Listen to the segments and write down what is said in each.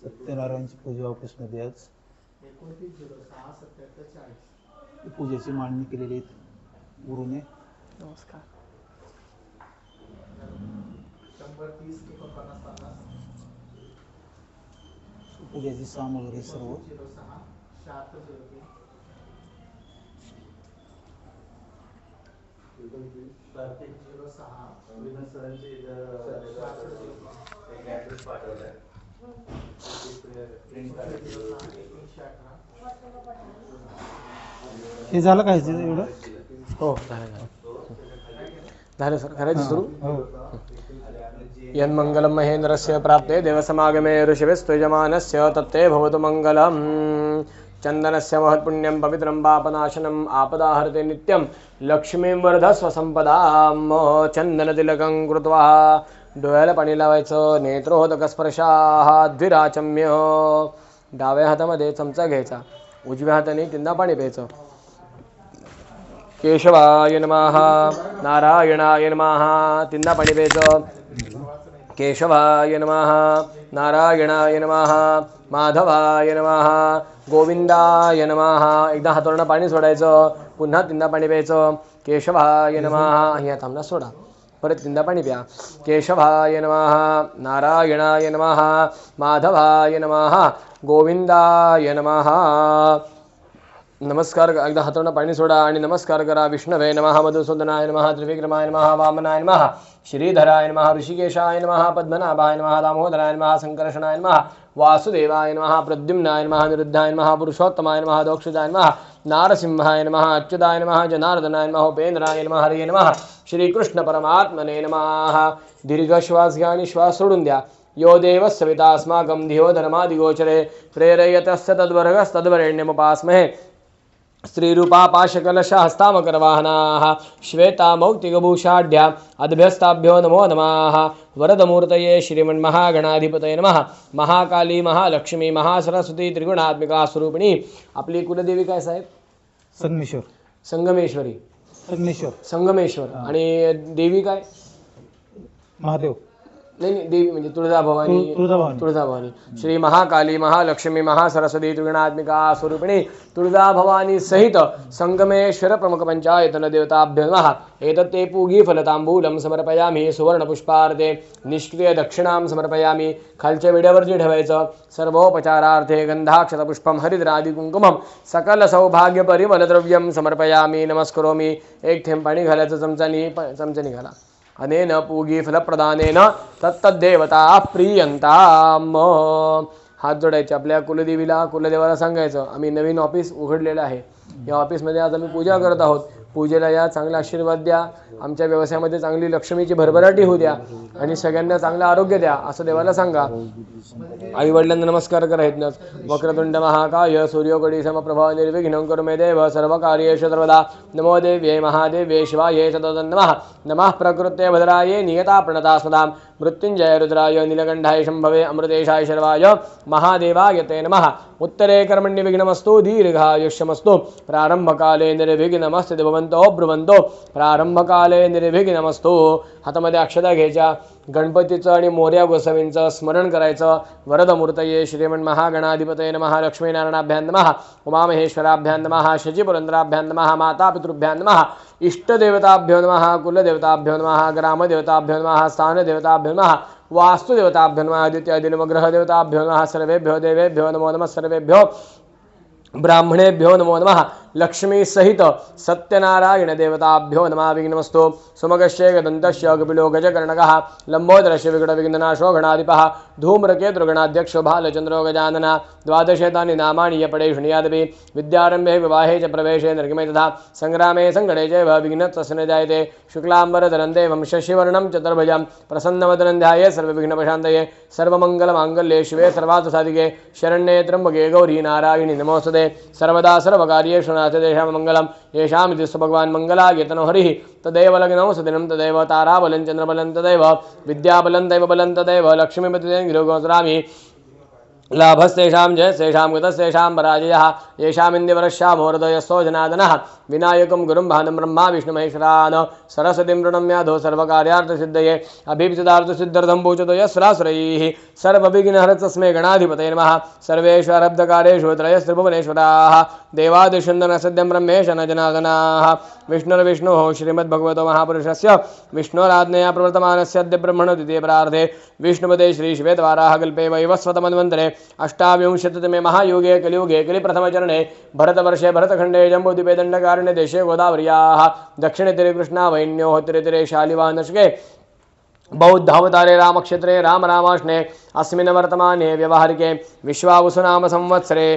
सत्यनारायणची पूजा ऑफिसमध्ये आज पूजेची मांडणी केलेली गुरुने. नमस्कार. पूजेची सामग्री सर्व हे झालं काय एवढं? हो झालं सर. करायचं सुरू. यन्मंगलं महेंद्रस्य प्राप्ते देवसमागमे ऋषिभिस्त्वजमानस्य तत्ते भवतु मंगलम्. चंदनस्य महत्पुण्यं पवित्रं पापनाशनम् आपदाहरते नित्यं लक्ष्मीं वर्धस्व संपदां. चंदनतिलकं कृत्वा डोळ्याला पाणी लावायचं. नेत्रोदकस्पर्शाः द्विराचम्य. डाव्या हातामध्ये चमचा घ्यायचा, उजव्या हाताने तीनदा पाणी प्यायचं. केशवाय नमः, नारायणाय नमः, तीनदा पाणी प्यायचं. केशवाय नमः, नारायणाय नमः, माधवाय नमः, गोविंदाय नमः. एकदा हातोरनं पाणी सोडायचं, पुन्हा तीनदा पाणी प्यायचं. केशवाय नमः. અહીંયા थांबना सोडा, परत तीनदा पाणी प्या. केशवाय नमः, नारायणाय नमः, माधवाय नमः, गोविंदाय नमः. नमस्कार. एकदा हातोरनं पाणी सोडा आणि नमस्कार करा. विष्णवे नमः, मधुसूदनाय नमः, त्रिविक्रमाय नमः, वामनाय नमः, श्रीधराय नमः, ऋषिकेशाय नमः, पद्मनाभाय नमः, दामोदराय नमः, संकर्षणाय नमः, वासुदेवाय नमः, प्रद्युम्नाय नमः, निरुद्धाय नमः, पुरुषोत्तमाय नमः, दोक्षजाय नमः, नारसिंहाय नमः, अच्युताय नमः, जनार्दनाय नमः, उपेंद्राय नमः, हरे नमः, श्रीकृष्ण परमात्मने नमः. दीर्घ श्वास घ्या आणि श्वास सोडून द्या. यो देव सविता अस्माकं धियो धर्मादिगोचरे प्रेरयतस्य तद्वरेण्यमुपास्महे. स्त्रीरूपा पाशकलशहस्तामकरवाहनाः श्वेतामौक्तिकभूषाढ्या अद्भ्यस्ताभ्यो नमो नमः. वरदमूर्तये श्रीमन्महागणाधिपतये नमः. महाकाली, महालक्ष्मी, महासरस्वती त्रिगुणात्मिका स्वरूपिणी. आपली कुलदेवी काय साहेब? संगमेश्वर. संगमेश्वरी. संगमेश्वर. आणि देवी काय? महादेव. नाही, देवी म्हणजे तुळजाभवानी. तुळजाभवानी. श्री महाकाली, महालक्ष्मी, महासरस्वती त्रिगुणात्मिका स्वरूपिणी तुळजाभवानी सहित संगमेश्वर प्रमुख पंचायतन देवताभ्यो नमः. एतत्ते पूगी फलतांबूलं समर्पयामि. सुवर्णपुष्पार्थे निष्क्रिय दक्षिणां समर्पयामि. खालच्या विड्यावर जे ठेवायचं. सर्वोपचारार्थे गंधाक्षतपुष्पं हरिद्रादि कुंकुमं सकल सौभाग्य परिमल द्रव्यं समर्पयामि. नमस्करोमि. एक थेंब पाणी घालायचं चमच्याने घाला. अनेन पूगी फलप्रदानेन तत्तद्देवता प्रियंताम. हात जोडायचे. आपल्या कुलदेवाला सांगायचं आम्ही नवीन ऑफिस उघडलेलं आहे, या ऑफिसमध्ये आज आम्ही पूजा करत आहोत. पूजेला या, चांगला आशीर्वाद द्या. आमच्या व्यवसायामध्ये चांगली लक्ष्मीची भरभराटी होऊ द्या आणि सगळ्यांना चांगलं आरोग्य द्या असं देवाला सांगा. आई वडिलांना नमस्कार करायचं. वक्रतुंड महाकाय सूर्योकोटी समप्रभा निर्विघ्नं कुरु मे देव सर्वकार्येषु सर्वदा. नमो देव्यै महादेव्यै शिवायै सततं नमः. नमः प्रकृते भद्रायै नियता प्रणता सदां. मृत्युंजय रुद्राय नीलकंठाय शंभवे अमृतेशाय शर्वाय महादेवाय ते नमः. उत्तरे कर्मण्य विघ्नमस्तु दीर्घायुष्यमस्तु. प्रारंभकाले निर्विघ्नमस्तु भवन्तो ब्रुवन्तो. प्रारंभकाले निर्विघ्नमस्तु. हातामध्ये अक्षता घ्यायच्या. गणपतीचं आणि मोर्या गोसावींचं स्मरण करायचं. वरदमूर्तये श्रीमन्महागणाधिपतये नमः. लक्ष्मीनारायणाभ्यां नमः. उमामहेश्वराभ्यां नमः. शचीपुरंदराभ्यां नमः. मातापितृभ्यां नमः. इष्टदेवताभ्यो नमः. कुलदेवताभ्यो नमः. ग्रामदेवताभ्यो नमः. स्थानदेवताभ्यो नमः. वास्तुदेवताभ्यो नमः. आदित्यदिनवग्रहदेवताभ्यो नमः. सर्वेभ्यो देवेभ्यो नमो नमः. सर्वेभ्यो ब्राह्मणेभ्यो नमो नमः. लक्ष्मी सहित सत्यनारायण देवताभ्यो नमः. विघ्नमस्तु. सुमगस्य गदन्तस्य कपिलो गजकर्णकः लंबोदरस्य विघ्नविघ्ननाशो गणाधिपः धूम्रकेतुर्गणाध्यक्षो भालचन्द्रो गजाननः. द्वादशेतानि नामानि यपडे शृणुयादपि. विद्यारम्भे विवाहे च प्रवेशे निर्गमे तथा संग्रामे सङ्कटे चैव विघ्नस्तस्य न जायते. शुक्लाम्बरधरं देवं शशिवर्णं चतुर्भुजं प्रसन्नवदनं ध्याये सर्वविघ्नोपशान्तये. सर्वमङ्गलमाङ्गल्ये शिवे सर्वार्थसाधिके शरण्ये त्र्यम्बके गौरी नारायणि नमोस्तुते. सर्वदा सर्वकार्येषु नास्तेषां मङ्गलं येषामिति स्वभगवान् मङ्गलायतनो हरिः. तदेव लग्नौ सुदिनं तदेव ताराबलं चन्द्रबलं तदेव विद्याबलं दैवबलं तदेव लक्ष्मीपतिं गिरोगोचरामि. लाभस्तेषां जयस्तेषां गतस्तेषां पराजयः येषामिन्दिवरश्यामोहृदयस्थो जनार्दनः विनायकं गुरुं भानं ब्रह्मा विष्णुमहेश्वरान् सरस्वतीं प्रणम्याधो सर्वकार्यार्थसिद्धये अभीप्सितार्थसिद्ध्यर्थं पूजतो यस्राश्रयैः सर्वविघ्नहरतस्मै गणाधिपतये नमः सर्वेष्वरब्धकारेषु त्रयस्त्रिभुवनेश्वराः देवादिशन्दनसद्यं ब्रह्मेश न जनार्दनाः विष्णुर्विष्णुः श्रीमद्भगवतो महापुरुषस्य विष्णोराज्ञया प्रवर्तमानस्य अद्य ब्रह्मणोद्वितीयपरार्धे विष्णुपदे श्रीश्वेतवाराहकल्पे वैवस्वतमन्वन्तरे अष्टाविंशतितमे महायुगे कलियुगे कलिप्रथमचरणे भरतवर्षे भरतखण्डे जम्बूद्वीपे दण्डकारण्ये देशे गोदावर्याः दक्षिणे तीरे कृष्णावैन्योः तीरे शालिवाहनशके बौद्धावतारे रामक्षेत्रे रामनामाष्णे अस्मिन् वर्तमाने व्यवहारिके विश्वावसुनाम संवत्सरे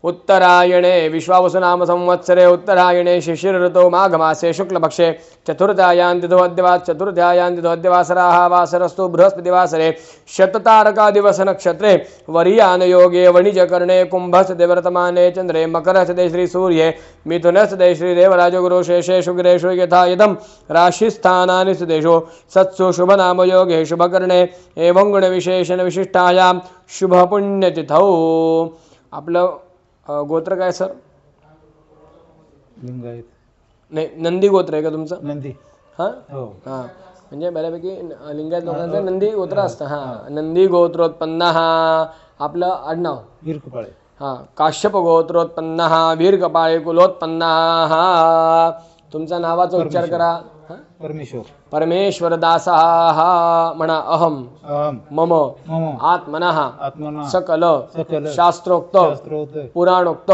उत्तरायणे विश्वावसुनाम संवत्सरे उत्तरायणे शिशिर ऋतौ माघमासे शुक्लपक्षे चतुर्थ्यायान्तिथोऽद्यवासराः वासरस्तु बृहस्पतिवासरे शततारकादिवस नक्षत्रे वरीयानयोगे वणिजकर्णे कुम्भस्ते वर्तमाने चन्द्रे मकरस्ते श्रीसूर्ये मिथुनस्ते श्रीदेवराजगुरु शेषे शुक्रेषु यथा यथं राशिस्थानानि सुदेशो सत्सु शुभनामयोगे शुभकर्णे एवं गुणविशेषण विशिष्टायां शुभपुण्यतिथौ। आपलं गोत्र काय सर? लिंगायत. नाही, नंदी गोत्र आहे का तुमचं? नंदी. हां हो. हां, म्हणजे बऱ्यापैकी लिंगायत लोकांचं नंदी गोत्र असतं. हां, नंदी गोत्रोत्पन्नः आपलं आडनाव वीरकपाळे. हां, काश्यप गोत्रोत्पन्नः वीरकपाळे कुलोत्पन्नः. तुमच्या नावाचा उच्चार करा. हां, परमेश्वर. परमेश्वर दासः म्हणा. अहम मम आत्मनः सकल शास्त्रोक्त पुराणोक्त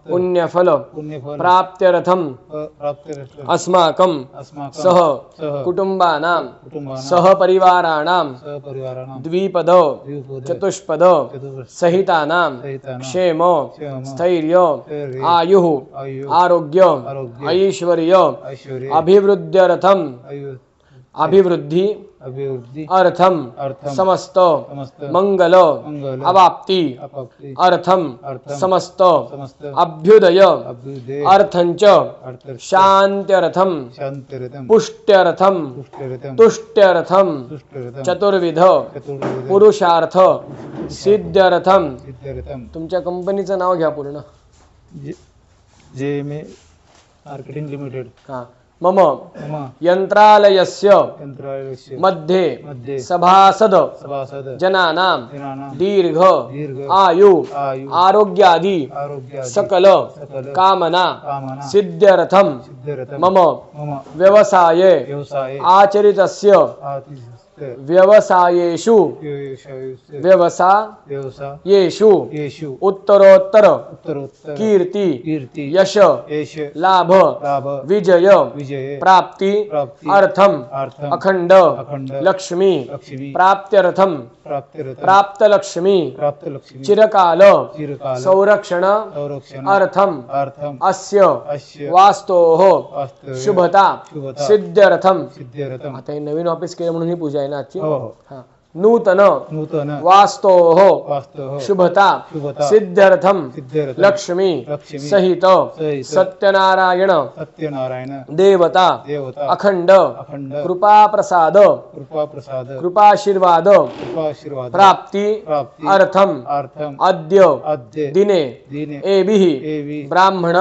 पुण्यफल प्राप्त्यर्थम अस्माकं सह कुटुंबानां सह परिवाराणां द्विपद चतुष्पद सहितानां क्षेम स्थैर्य आयुः आरोग्य ऐश्वर्य अभिवृद्ध्यर्थम अभिवृद्धि अर्थम समस्त मंगल अवाप्ति अर्थम समस्त अभ्युदय अर्थंच शांत्यर्थम पुष्ट्यर्थम तुष्ट्यर्थम चतुर्विध पुरुषार्थ सिद्ध्यर्थम. तुमच्या कंपनीचं नाव घ्या पूर्ण. जे मे मार्केटिंग लिमिटेड. हां. मम यंत्रालयस्य मध्ये सभासद जनानां दीर्घ आयु आरोग्यादि सकल कामना सिद्ध्यर्थम मम व्यवसाये आचरितस्य व्यवसायेषु व्यवसायेषु उत्तरोत्तर कीर्ति यश लाभ विजय प्राप्ति अर्थम अखंड लक्ष्मी प्राप्त्यर्थम प्राप्त लक्ष्मी चिरकाल संरक्षण अर्थम अस्य वास्तोः शुभता सिद्ध्यर्थम. आता हे नवीन ऑफिस केलं म्हणून ही पूजा आहे ना आजची. हां. नूतन वास्तोः शुभता सिद्ध्यर्थम लक्ष्मी सहित सत्यनारायण देवता अखंड कृपा प्रसाद कृपाशीर्वाद प्राप्ति अर्थम अद्य दिने एभिः ब्राह्मण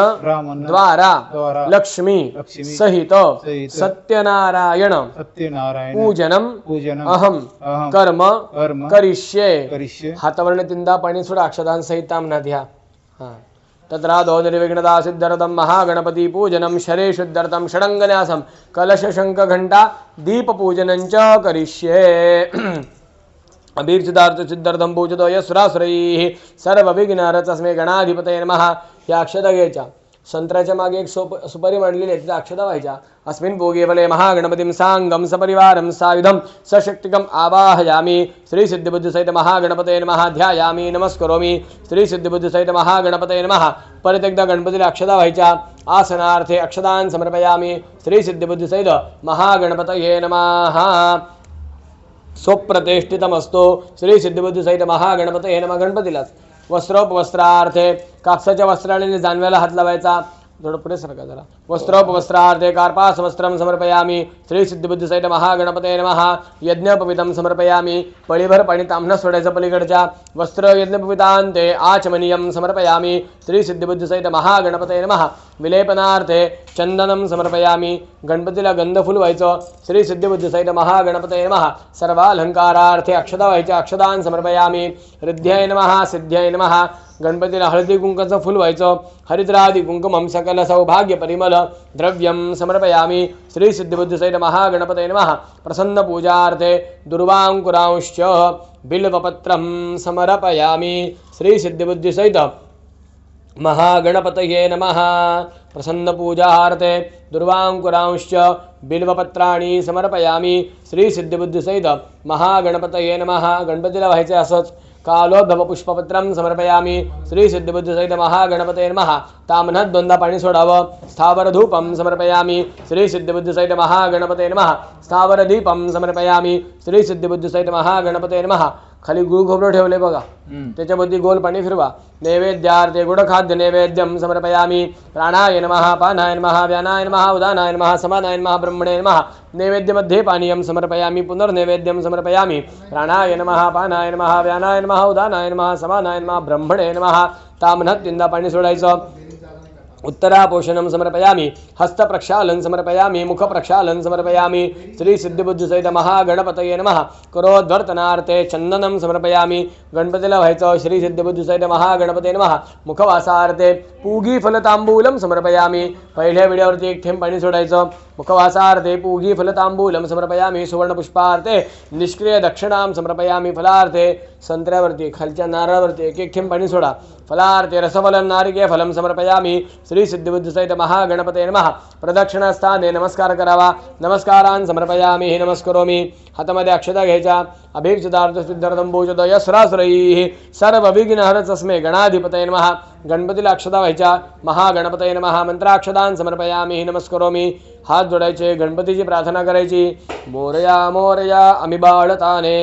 द्वारा लक्ष्मी सहित सत्यनारायण पूजनम अहम कर्म करिष्ये. हातावरने तीनदा पाणी सोडा. अक्षदांसहित तामना द्या. हां. तत्रादो निर्विघ्नता सिद्ध्यर्थम महागणपति पूजनम शरे शुद्धर्थम षडंगन्यासम कलश शंख घंटा दीप पूजनं च करिष्ये. अभीप्सितार्थ सिद्ध्यर्थम पूजतो यस्राश्रयैः सर्वविघ्नहरतस्मै गणाधिपतये नमः. या अक्षता घ्यायच्या. संत्र्याच्या मागे एक सुपारी मांडलेली आहे, तिथे अक्षता व्हायच्या. अस्मिन् भोगे फले महागणपतिं सांगम सपरिवारं सायुधं सशक्तिकम् आवाहयामि. श्री सिद्धिबुद्धिसहित महागणपतये नमः. ध्यायामि नमस्करोमि. श्री सिद्धिबुद्धिसहित महागणपतये नमः. परत एकदा गणपतीला अक्षता व्हायच्या. आसनार्थे अक्षतान् समर्पयामि. श्री सिद्धिबुद्धिसहित महागणपतये नमः. स्वप्रतिष्ठितमस्तु. श्री सिद्धिबुद्धिसहित महागणपतये नमः. गणपतीलाच वस्त्रोपवस्त्रार्थे कापसाच्या वस्त्राने जानव्याला हात लावायचा. थोडं पुढे सरका जरा. वस्त्रोपवस्त्रार्थे कार्पासवस्त्रं समर्पयामि. श्री सिद्धिबुद्धिसहित महागणपते नमः. यज्ञोपवीतं समर्पयामि. पळीभर पाणी तांबणं सोडायचं पलीकडच्या. वस्त्र यज्ञोपवीतान्ते आचमनीयं समर्पयामि. श्री सिद्धिबुद्धिसहित महागणपते नमः. विलेपनार्थे चंदनं समर्पयामि. गणपतीला गंधफूल व्हायचं. श्री सिद्धिबुद्धिसहित महागणपते नमः. सर्वालंकारार्थे अक्षता व्हायच्या. अक्षदान समर्पयामि. रिद्ध्यै नमः. सिद्ध्यै नमः. गणपतीला हळदी कुंकाचं फुल व्हायचं. हरिद्रादि कुंकुमं सकल सौभाग्य परिमल द्रव्यं समर्पयामि. श्री सिद्धिबुद्धिसहित महागणपते नमः. प्रसन्न पूजार्थे दुर्वांकुरांश्च बिल्वपत्रं समर्पयामि. श्री सिद्धिबुद्धिसहित महागणपतये नमः. प्रसन्न पूजार्थे दुर्वांकुरांश्च बिल्वपत्राणि समर्पयामि. श्री सिद्धिबुद्धिसहित महागणपतये नमः. गणपतीला व्हायचे असंच. कालोद्भव पुष्पपत्रं समर्पयामि. श्री सिद्धिबुद्धिसहित महागणपते नमः. ताम्नात दोनदा पाणी सोडावं. स्थावर धूपं समर्पयामि. श्री सिद्धिबुद्धिसहित महागणपते नमः. स्थावर दीपं समर्पयामि. श्री सिद्धिबुद्धिसहित महागणपते नमः. खाली गुळ खोबरं ठेवले बघा, त्याच्यामध्ये गोल पाणी फिरवा. नैवेद्यार्थे गुडखाद्य नैवेद्यं समर्पयामि. प्राणाय नमः. पानाय नमः. व्यानाय नमः. उदानाय नमः. समानाय नमः. ब्रह्मणे नमः. नैवेद्यमध्ये पानीयं समर्पयामि. पुनर्नैवेद्यं समर्पयामि. प्राणाय नमः. पानाय नमः. व्यानाय नमः. उदानाय नमः. समानाय नमः. ब्रह्मणे नमः. ताम्नात तीनदा पाणी सोडायचं. उत्तरापोषणं समर्पयामि. हस्तप्रक्षालन समर्पयामि. मुखप्रक्षालन समर्पयामि. श्री सिद्धिबुद्धिसहित महागणपतये नमः. करोद्वर्तनार्थे चंदनं समर्पयामि. गणपतीला व्हायचं. श्री सिद्धिबुद्धिसहित महागणपते नमः. मुखवासार्थे पूगी फलतांबूलं समर्पयामि. पहिल्या विड्यावरती एक थेंब पाणी सोडायचं. मुखवासार्थे पूगी फलतांबूलं समर्पयामि. सुवर्णपुष्पार्थे निष्क्रिय दक्षिणां समर्पयामि. फलार्थे संत्र्यावरती खालच्या नारळावरती एक एक थेंब पाणी सोडा. फलार्थे रसफलं नारिकेळ फलं समर्पयामि. श्री सिद्धिबुद्धिसहित महागणपते नमः. प्रदक्षिणास्थाने नमस्कार करावा. नमस्कारान् समर्पयामि. नमस्करोमि. हातामध्ये अक्षता घ्यायच्या. अभिक्षितार्थ सिद्धार्थं पूजय सहस्रैः सर्व विघ्नहर तस्मै गणाधिपतये नमः. गणपतीला अक्षता व्हायच्या. महागणपतये नमः. मंत्राक्षदान समर्पयामि. नमस्करोमि. हात जोडायचे. गणपतीची प्रार्थना करायची. मोरया मोरया आम्ही बाळताने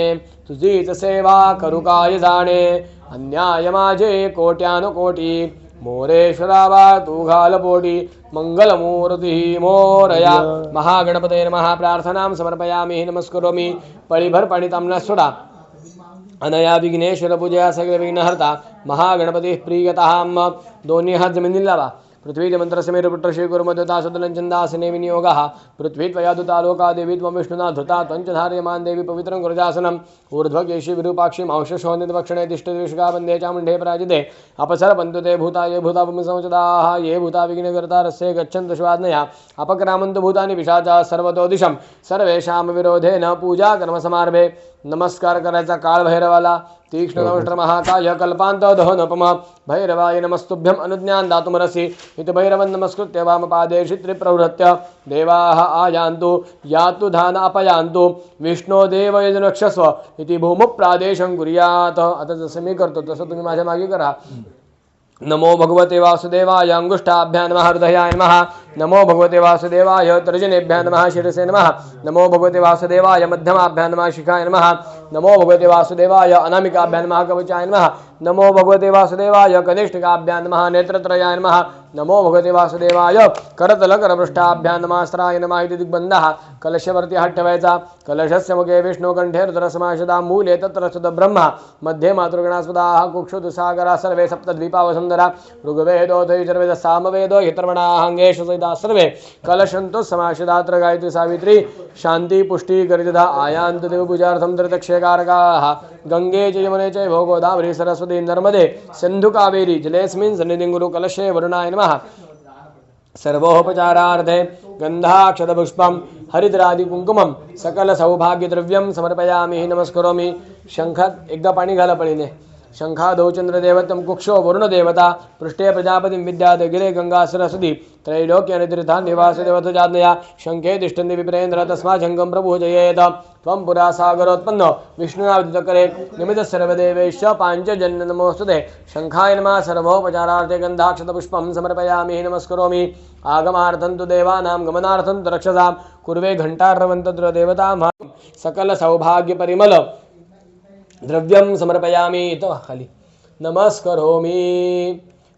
तुझीच सेवा करू काय जाणे. अन्याय माझे कोट्यानुकोटी मोरेश्वरावा तू घाल पोटी. मंगलमूर्ती मोरया. महागणपतये नमः. प्रार्थनां समर्पयामि. नमस्करोमि. पळीभर पाणी तांबण्यात सोडा. अनया विघ्नेश्वर पूजया सगळे विघ्नहर्ता महागणपती प्रियतः. दोन्ही हात जमिनीला लावा. पृथ्वी मंत्रसमेर पुत्र श्री गुरुमदता सदलंचंदासने विनियोगः. पृथ्वी त्वया दुता लोका देवी त्वं विष्णुना धृता त्वंचधार्यमान देवी पवित्रं गुरुजासनम्. ऊर्ध्वकेशी विरूपाक्षी मांशशोनितभक्षणे तिष्ठद्विषगा वन्दे चामुण्डे पराजिते. अपसरपन्तु ते भूता ये भूतापमसंवचदाः ये भूता विघ्नकर्ता रस्ये गच्छन्तु शिवाज्ञया. अपक्रामन्तु भूतानि पिशाचा सर्वतो दिशं सर्वेषां विरोधेन पूजा कर्मसमारभे. नमस्कार करायचा काळभैरवाला. तीक्ष्णदंष्ट्र महाकाय कल्पांत दहनोपम. भैरवाय नमस्तुभ्यं अनुज्ञान दातुमरसि. इति भैरवं नमस्कृत्य वामपादे शित्रिप्रवृत्य देवाः आयान्तु यातु धान अपयान्तु. विष्णो देव यजनक्षस्व इति भूमुप्रादेशं कुर्यात्. आता जसं मी करतो तसं तुम्ही माझ्या मागे करा. नमो भगवते वासुदेवाय अंगुष्ठाभ्यां नमः. हृदयाय नमः. नमो भगवते वासुदेवाय तर्जनेभ्यां नमः. शिरसे नमः. नमो भगवते वासुदेवाय मध्यमाभ्यां नमः. शिखाय नमः. नमो भगवते वासुदेवाय अनामिकाभ्यां नमः. कवचाय नमः. नमो भगवते वासुदेवाय कनिष्ठिकाभ्यां नमः. नेत्रत्रयाय नमः. नमो भगवते वासुदेवाय करतलकरपृष्ठाभ्यां नमः. अस्त्राय नमः. इति दिग्बन्धः. कलशवर्ती हात ठेवायचा. कलशस्य मुखे विष्णुकंठे रुद्रसमाशदा. मूले तत्र सुद ब्रह्मा. मध्ये मातृगणास्पदाः कुक्षुदुसागरा सर्वे सप्तद्वीपावसुंदरा. ऋग्वेदोऽथ यजुर्वेदः सामवेदो हितर्मणाः अंगेश सहिता सर्वे कलशन्तु समाशदात्र गायत्री सावित्री शांति पुष्टि गरिता. आयान्तु देवपूजार्थं त्रिदक्षेकारकाः. गंगे च यमुने च गोदावरी सरस्वती नर्मदे सिंधु कावेरी जलेस्मिन् सन्निधिं कुरु. कलशे वरुणाय नमः. सर्वोपचारार्थे गंधाक्षतपुष्पं हरिद्रादि कुंकुमं सकल सौभाग्यद्रव्यं समर्पयामि. नमस्करोमि. शंखात एकदा पाणी घाला पळीने. शंखादौ चंद्रदेवतं कुक्षो वरुणदेवता. पृष्ठे प्रजापतिं विद्यात् गिरे गंगा सरस्वती. त्रैलोक्यनितीर्था निवासदेवतजाज्ञया. शंखे तिष्ठन्ति विप्रेन्द्र तस्मात् शंखं प्रपूजयेत्. त्वं पुरा सागरोत्पन्नो विष्णुना विदितकरे निमित्तः सर्वदेवेश्च पाञ्चजन्य नमोस्तुते. शंखाय नमः. सर्वोपचारार्थे गन्धाक्षतपुष्पं समर्पयामि. नमस्करोमि. आगमार्थं तु देवानां गमनार्थं तु रक्षसां. कुर्वे घण्टार्वन्तत्र देवतां सकल सौभाग्य परिमल द्रव्यं समर्पयामि. इथं खाली नमस्करोमि.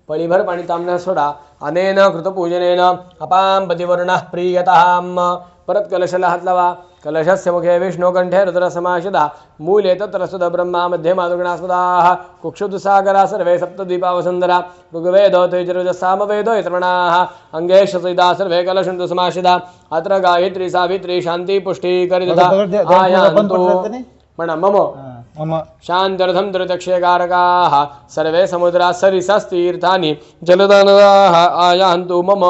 पळीभर पाणी तांबण्यात सोडा. अनेन कृतपूजनेन अपां पतिवर्णः प्रीयताम् परत कलशला हात लावा कलशस्य मुखे विष्णुकण्ठे रुद्रसमाशिता मूले तत्र सुध ब्रह्मा मध्ये मातृगणास्पदाः कुक्षुदुसागरा सर्वे सप्तद्वीपावसुन्धरा ऋग्वेदो तैजरुजसामवेदो यत्रणाः अंगे शतैदा सर्वे कलशन्तु समाशिता अत्र गायत्री सावित्री शान्ति पुष्टि करिता आयान्तु म्हणा मम मम शान्त्यर्थं दुर्दक्षकारकाः सर्वे समुद्राः सरिसस्तीर्थानि जलदानदाः आयान्तु मम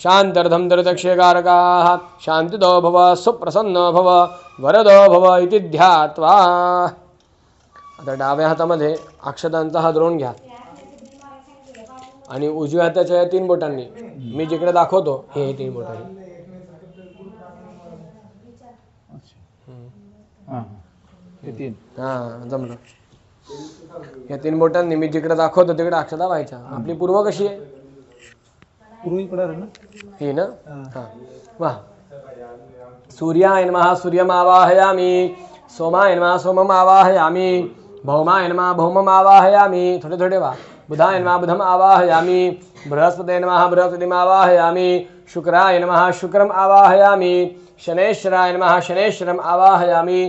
शान्त्यर्थं दुर्दक्षकारकाः शान्तिदो भव सुप्रसन्नो भव वरदो भव इति ध्यात्वा आता डाव्या हातामध्ये अक्षतांचा हा द्रोण घ्या आणि उजव्या हाताच्या या 3 बोटांनी मी जिकडे दाखवतो हे 3 बोटांनी जमलं या 3 बोटांनी मी जिकडे दाखवतो तिकडे अक्षता व्हायच्या आपली पूर्व कशी आहे ही ना हां वा सूर्याय नमः सूर्यम् आवाहयामि सोमाय नमः सोमम् आवाहयामि भौमाय नमः भौमम् आवाहयामि थोडे थोडे वा बुधाय नमः बुधम् आवाहयामि बृहस्पतये नमः बृहस्पतिम् आवाहयामि शुक्राय नमः शुक्रम् आवाहयामि शनेश्वराय नमः शनेश्वरम् आवाहयामि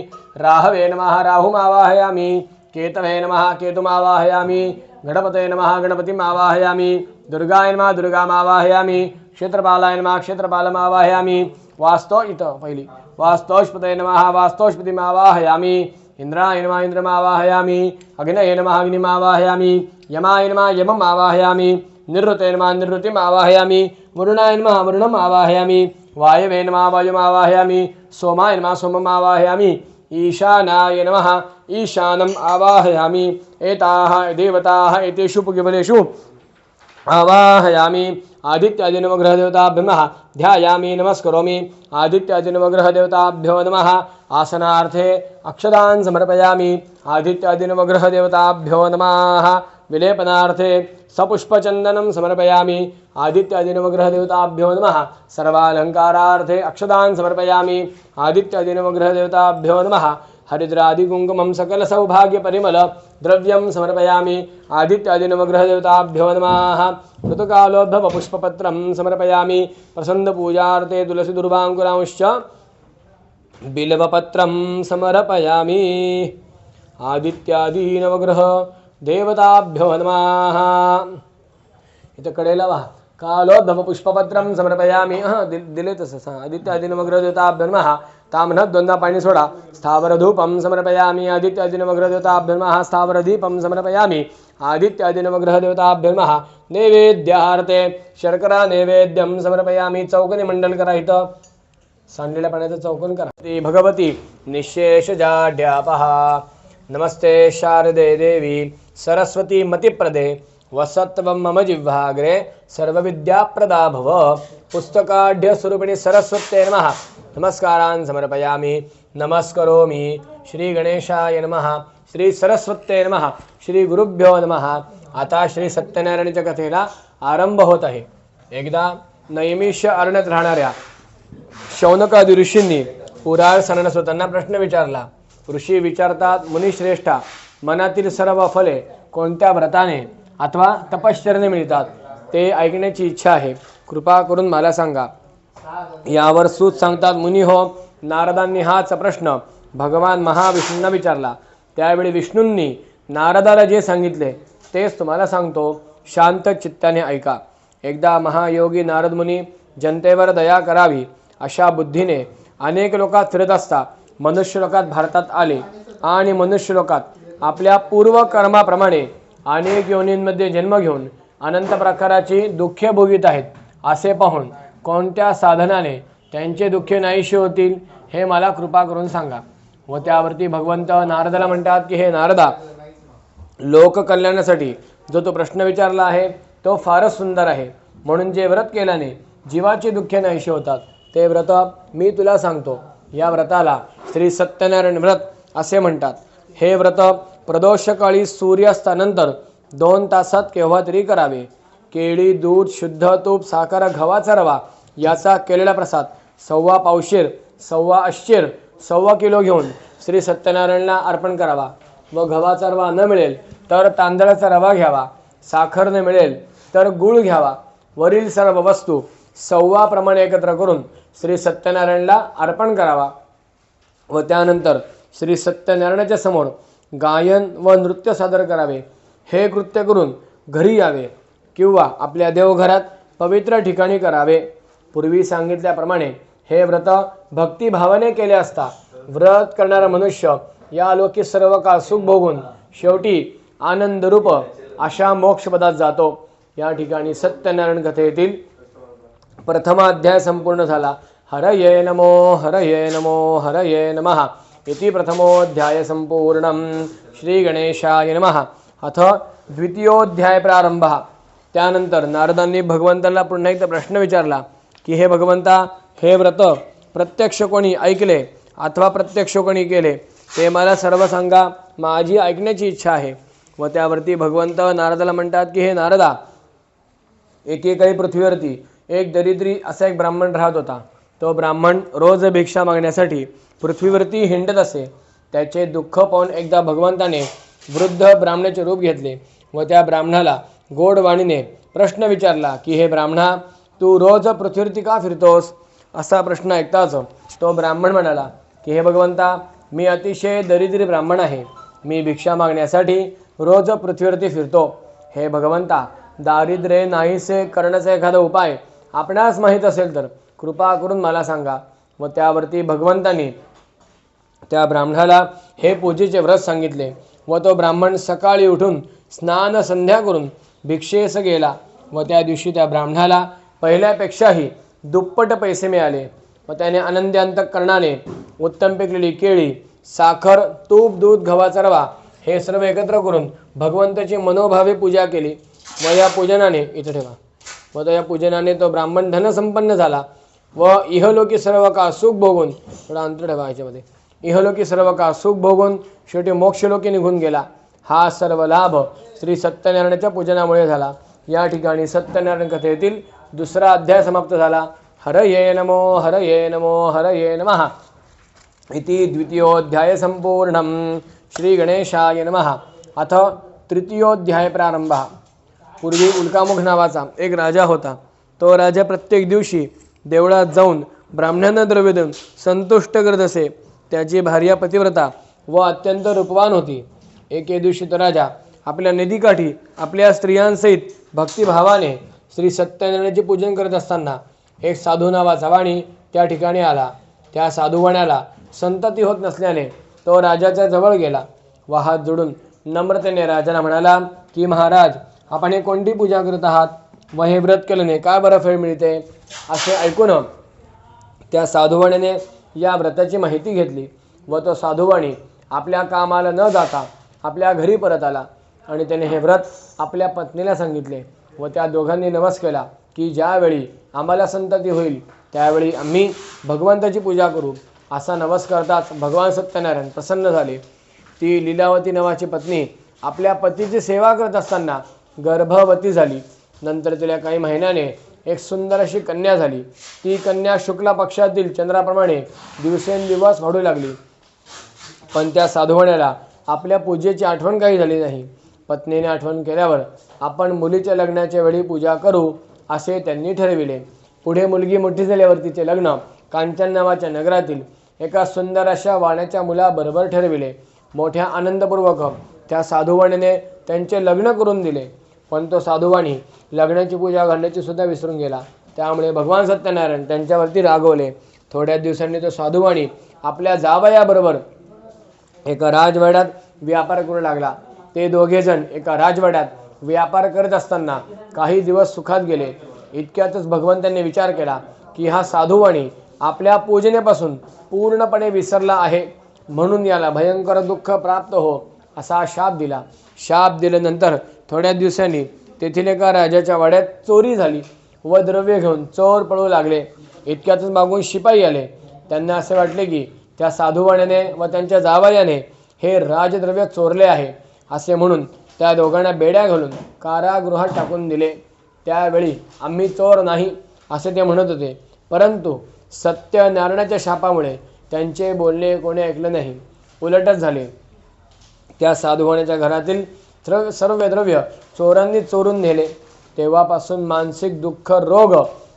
राहवे नमः राहुम् आवाहयामि केतवे नमः केतुम् आवाहयामि गणपतये नमः गणपतिम् आवाहयामि दुर्गाय नमः दुर्गाम् आवाहयामि क्षेत्रपालाय नमः क्षेत्रपालम् आवाहयामि वास्तो इथं पहिली वास्तोष्पतये नमः वास्तोष्पतिम् आवाहयामि इंद्राय नमः इंद्रम् आवाहयामि अग्नये नमः अग्निम् आवाहयामि यमाय नमः यमम् आवाहयामि निरृते नमः निरृतिम् आवाहयामि वरुणाय नमः वरुणम् आवाहयामि वायवे नमः वायुम् आवाहयामि सोमाय नमः सोमम् आवाहयामि ईशानाय नमः ईशानम् आवाहयामि एताः देवताः एतेषु पुगिबलेषु आवाहयामि आदित्यादि नवग्रहदेवताभ्यो नमः ध्यायामि नमस्करोमि आदित्यादि नवग्रहदेवताभ्यो नमः आसनार्थे अक्षदान् समर्पयामि आदित्यादि नवग्रहदेवताभ्यो नमः विलेपनार्थे सपुष्पचन्दनं समर्पयामि आदित्यादि नवग्रहदेवताभ्यो नमः सर्वालङ्कारार्थे अक्षदान् समर्पयामि आदित्यादि नवग्रहदेवताभ्यो नमः हरिद्रादिकुङ्कुमं सकलसौभाग्यपरिमल द्रव्यं समर्पयामि आदित्यादि नवग्रहदेवताभ्यो नमः ऋतुकालोद्भव पुष्पपत्रं समर्पयामि प्रसन्नपूजार्थे तुलसीदुर्वाङ्कुरांश्च बिल्वपत्रं समर्पयामि आदित्यादि नवग्रह देवताभ्यो नमः इथं कडेला वा कालोद्भव पुष्पपत्रं समर्पयामि दिले तसं आदित्यादि नवग्रह देवताभ्यो नमः ताम्नः द्वंद्वा पाणी सोडा स्थावरधूपं समर्पयामि आदित्यादि नवग्रह देवताभ्यो नमः स्थावरदीपं समर्पयामि आदित्यादि नवग्रह देवताभ्यो नमः नैवेद्यार्थे शर्करा नैवेद्यं समर्पयामि चौकोनी मंडल करा इथं सांडलेल्या पाण्याचं चौकोन करा ती भगवती निःशेषजाड्यापः नमस्ते शारदे देवी सरस्वती मतिप्रदे वसत्वं मम जिह्वाग्रे सर्वविद्याप्रदा भव पुस्तकाढ्यस्वरूपिणी सरस्वत्यै नमः नमस्कारान् समर्पयामि नमस्करोमि श्री गणेशाय नमः श्री सरस्वत्यै नमः श्री गुरुभ्यो नमः आता श्री सत्यनारायणाच्या कथेला आरंभ होत आहे एकदा नैमिष्य अरण्यात राहणाऱ्या शौनकादी ऋषींनी पुराण सणास त्यांना प्रश्न विचारला ऋषी विचारतात मुनिश्रेष्ठा मनातील सर्व फले कोणत्या व्रताने अथवा तपश्चर्याने मिळतात ते ऐकण्याची इच्छा आहे कृपा करून मला सांगा यावर सूत सांगतात मुनी हो नारदांनी हाच प्रश्न भगवान महाविष्णूंना विचारला त्यावेळी विष्णूंनी नारदाला जे सांगितले तेच तुम्हाला सांगतो शांत चित्ताने ऐका एकदा महायोगी नारद मुनी जनतेवर दया करावी अशा बुद्धीने अनेक लोकात फिरत असता मनुष्य लोकात भारतात आले आणि मनुष्य लोकात आपल्या पूर्व कर्माप्रमाणे अनेक योनींमध्ये जन्म घेऊन अनंत प्रकाराची दुःखे भोगीत आहेत असे पाहून कोणत्या साधनाने त्यांचे दुःखे नाहीशी होतील हे मला कृपा करून सांगा व त्यावरती भगवंत नारदाला म्हणतात की हे नारदा लोककल्याणासाठी जो तो प्रश्न विचारला आहे तो फारच सुंदर आहे म्हणून जे व्रत केल्याने जीवाची दुःखे नाहीशी होतात ते व्रत मी तुला सांगतो या व्रताला श्री सत्यनारायण व्रत असे म्हणतात हे व्रत प्रदोषकाळी सूर्यास्तानंतर 2 तासात केव्हा तरी करावे केळी दूध शुद्ध तूप साखर गव्हाचा रवा याचा केलेला प्रसाद 1.25 पावशेर 1.25 अश्चेर 1.25 किलो घेऊन श्री सत्यनारायणला अर्पण करावा व गव्हाचा रवा न मिळेल तर तांदळाचा रवा घ्यावा साखर न मिळेल तर गूळ घ्यावा वरील सर्व वस्तू सव्वाप्रमाणे एकत्र करून श्री सत्यनारायणला अर्पण करावा व त्यानंतर श्री सत्यनारायणाच्या समोर गायन व नृत्य सादर करावे। हे कृत्य करून घरी यावे किंवा आपल्या देवघरात पवित्र ठिकाणी करावे। पूर्वी सांगितल्याप्रमाणे हे व्रत भक्तिभावाने केले असता व्रत करणारा मनुष्य या लोकी सर्व काळ सुख भोगून शेवटी आनंदरूप अशा मोक्षपदात जातो। या ठिकाणी सत्यनारायण कथेतील प्रथमाध्याय संपूर्ण झाला। हरये नमो हरये नमो हरये नमः इति प्रथमोऽध्याय संपूर्णं। श्री गणेशाय नमः। अथ द्वितीयोऽध्याय प्रारंभः। त्यानंतर नारदांनी भगवंताला पुन्हा एकदा प्रश्न विचारला की हे भगवंता, हे व्रत प्रत्यक्ष कोणी ऐकले अथवा प्रत्यक्ष कोणी केले ते मला सर्व सांगा, माझी ऐकण्याची इच्छा आहे। व त्यावरती भगवंत नारदाला म्हणतात की हे नारदा, एकेकाळी पृथ्वीवरती एक दरिद्री असा एक ब्राह्मण राहत होता। तो ब्राह्मण रोज भिक्षा मागण्यासाठी पृथ्वीवरती हिंडत असे। त्याचे दुःख पाहून एकदा भगवंताने वृद्ध ब्राह्मणाचे रूप घेतले व त्या ब्राह्मणाला गोड वाणीने प्रश्न विचारला की हे ब्राह्मणा, तू रोज पृथ्वीवरती का फिरतोस? असा प्रश्न ऐकताच तो ब्राह्मण म्हणाला की हे भगवंता, मी अतिशय दरिद्री ब्राह्मण आहे। मी भिक्षा मागण्यासाठी रोज पृथ्वीवरती फिरतो। हे भगवंता, दारिद्र्य नाहीसे करण्याचा एखादा उपाय आपणास माहीत असेल तर कृपा करून मला सांगा। व त्यावरती भगवंतांनी त्या ब्राह्मणाला हे पूजेचे व्रत सांगितले व तो ब्राह्मण सकाळी उठून स्नान संध्या करून भिक्षेस गेला व त्या दिवशी त्या ब्राह्मणाला पहिल्यापेक्षाही दुप्पट पैसे मिळाले व त्याने आनंदी अंतःकरणाने उत्तम पिकलेली केळी, साखर, तूप, दूध, गव्हाचा रवा हे सर्व एकत्र करून भगवंताची मनोभावे पूजा केली व या पूजनाने इथे ठेवा व या पूजनाने तो ब्राह्मण धनसंपन्न झाला व इहलोकी सर्व काळ सुख भोगून, थोडा अंतर ठेवा याच्यामध्ये, इहलोकी सर्व काळ सुख भोगून शेवटी मोक्षलोकी निघून गेला। हा सर्व लाभ श्री सत्यनारायणाच्या पूजनामुळे झाला। या ठिकाणी सत्यनारायण कथेतील दुसरा अध्याय समाप्त झाला। हरये नमो हरये नमो हरये नमः इति द्वितीयोऽध्याय संपूर्णं। श्री गणेशाय नमः। अथ तृतीयोऽध्याय प्रारंभः। पूर्वी उल्कामुख नावाचा एक राजा होता। तो राजा प्रत्येक दिवशी देवळात जाऊन ब्राह्मणांना द्रव्य देऊन संतुष्ट करत असे। त्याची भार्या पतिव्रता व अत्यंत रूपवान होती। एके दिवशी तो राजा आपल्या नदीकाठी आपल्या स्त्रियांसहित भक्तिभावाने श्री सत्यनारायणाचे पूजन करत असताना एक साधू नावाचा वाणी त्या ठिकाणी आला। त्या साधूवाण्याला संतती होत नसल्याने तो राजाच्या जवळ गेला व हात जोडून नम्रतेने राजाला म्हणाला की महाराज, आपण हे कोणती पूजा करत आहात व हे व्रत केल्याने काय बरं फळ मिळते? असे ऐकून त्या साधुवाणीने या व्रताची माहिती घेतली व तो साधुवाणी आपल्या कामाला न जाता आपल्या घरी परत आला आणि त्याने हे व्रत आपल्या पत्नीला सांगितले व त्या दोघांनी नवस केला की ज्यावेळी आम्हाला संतती होईल त्यावेळी आम्ही भगवंताची पूजा करू। असा नवस करताच भगवान सत्यनारायण प्रसन्न झाले। ती लीलावती नावाची पत्नी आपल्या पतीची सेवा करत असताना गर्भवती झाली। नंतर तिला काही महिन्याने एक सुंदर अशी कन्या झाली। ती कन्या शुक्ला पक्षातील चंद्राप्रमाणे दिवसेंदिवस वाढू लागली। पण त्या साधुवाण्याला आपल्या पूजेची आठवण काही झाली नाही। पत्नीने आठवण केल्यावर आपण मुलीच्या लग्नाच्या वेळी पूजा करू असे त्यांनी ठरविले। पुढे मुलगी मोठी झाल्यावर तिचे लग्न कांचन नावाच्या नगरातील एका सुंदर अशा वाण्याच्या मुलाबरोबर ठरविले। मोठ्या आनंदपूर्वक त्या साधुवाणीने त्यांचे लग्न करून दिले। पण तो साधुवाणी लग्नाची पूजा घालण्याची सुद्धा विसरून गेला। त्यामुळे भगवान सत्यनारायण त्यांच्यावरती रागवले। थोड्या दिवसांनी तो साधुवाणी आपल्या जावयाबरोबर एका राजवाड्यात व्यापार करू लागला। ते दोघेजण एका राजवाड्यात व्यापार करत असताना काही दिवस सुखात गेले। इतक्यातच भगवंतांनी विचार केला की हा साधुवाणी आपल्या पूजनेपासून पूर्णपणे विसरला आहे, म्हणून याला भयंकर दुःख प्राप्त हो असा शाप दिला। शाप दिल्यानंतर थोड्या दिवसांनी तेथील एका राजाच्या वाड्यात चोरी झाली व द्रव्य घेऊन चोर पळू लागले। इतक्यातच मागून शिपाई आले। त्यांना असे वाटले की त्या साधुवाण्याने व त्यांच्या जावयाने हे राजद्रव्य चोरले आहे असे म्हणून त्या दोघांना बेड्या घालून कारागृहात टाकून दिले। त्यावेळी आम्ही चोर नाही असे ते म्हणत होते, परंतु सत्यनारायणाच्या शापामुळे त्यांचे बोलणे कोणी ऐकले नाही, उलटच झाले। त्या साधुवाण्याच्या घरातील सर्व द्रव्य चोरांनी चोरून नेले। तेव्हापासून मानसिक दुःख रोग